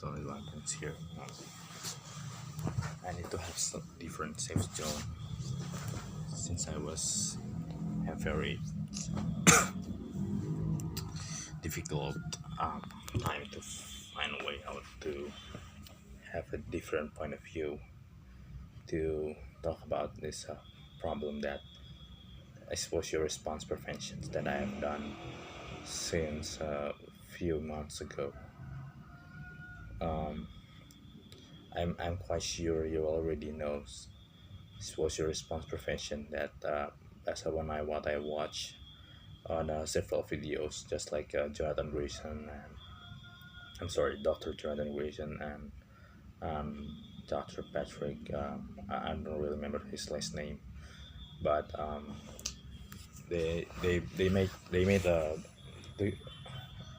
Only one points here. I need to have some different safe zone since I was a very difficult time to find a way out to have a different point of view to talk about this problem that I suppose your response preventions that I have done since a few months ago. Um, I'm quite sure you already know this was your response prevention that that's one I what I watch on several videos just like Jonathan Grayson and I'm sorry Dr. Jonathan Grayson and Dr. Patrick I don't really remember his last name but they made the,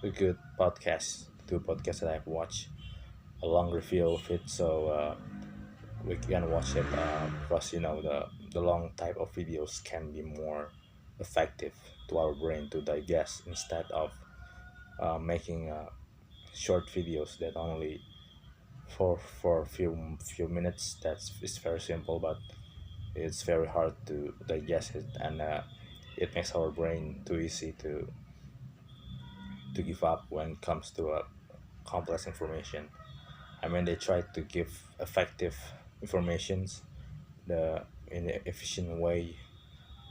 a good podcast two podcasts that I've watched a long review of it so we can watch it because you know the long type of videos can be more effective to our brain to digest instead of making short videos that only for few minutes that's it's very simple but it's very hard to digest it and it makes our brain too easy to give up when it comes to complex information. I mean they try to give effective informations the in an efficient way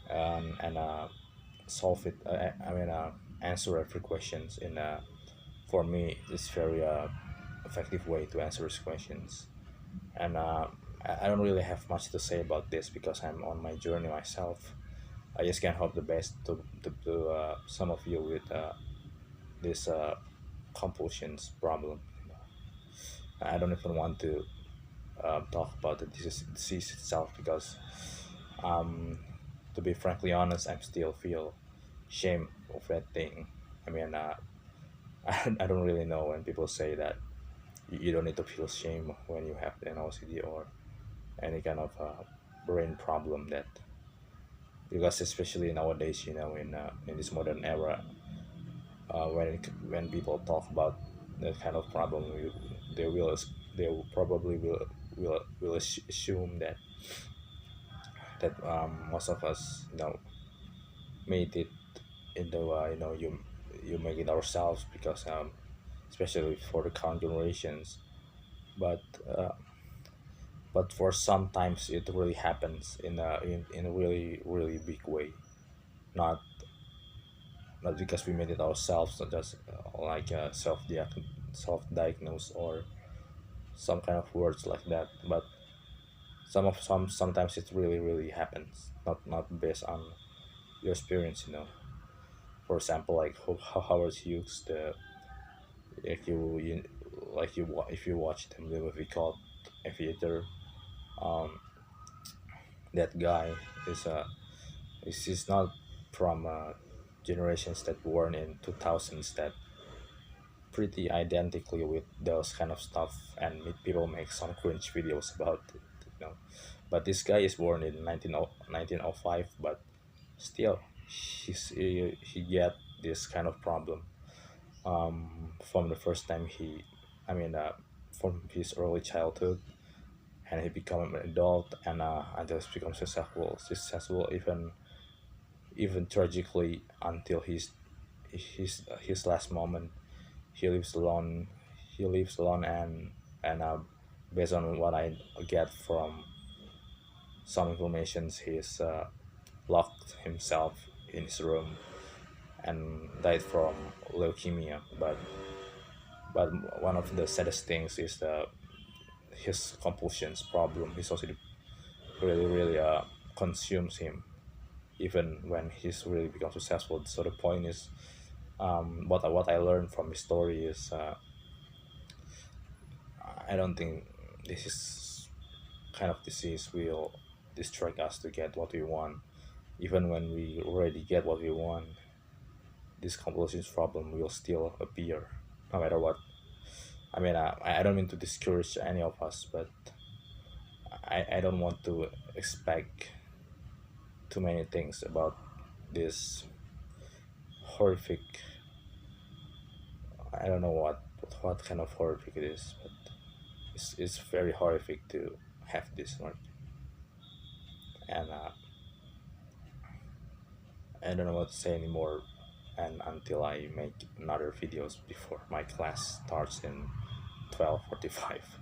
and solve it. Answer every questions in for me it's very effective way to answer these questions. And I don't really have much to say about this because I'm on my journey myself. I just can hope the best to some of you with this compulsions problem. I don't even want to talk about the disease itself because um, to be frankly honest, I'm still feel shame of that thing. I mean, I don't really know when people say that you don't need to feel shame when you have an OCD or any kind of brain problem that because especially nowadays, you know, in this modern era, when people talk about that kind of problem, they will they will probably will assume that most of us you know made it into you know you make it ourselves because especially for the current generations but but for sometimes it really happens in a really big way not not because we made it ourselves not just like self diagnose or some kind of words like that but sometimes it really happens not based on your experience you know for example like Howard Hughes the if you like if you watch the movie called Aviator um that guy is he's not from generations that born in 2000s that pretty identically with those kind of stuff and people make some cringe videos about it you know but this guy is born in 1905 but still he get this kind of problem from the first time I mean from his early childhood and he become an adult and until he becomes successful even tragically until his last moment he lives alone he lives alone and based on what I get from some informations he's locked himself in his room and died from leukemia but one of the saddest things is his compulsions problem his also really consumes him even when he's really become successful so the point is what I learned from his story is I don't think this is kind of disease will distract us to get what we want even when we already get what we want this compulsions problem will still appear no matter what. I mean, I don't mean to discourage any of us, but I don't want to expect too many things about this horrific. I don't know what what kind of horrific it is, but it's very horrific to have this mark. And I don't know what to say anymore, and until I make another videos before my class starts in 12:45.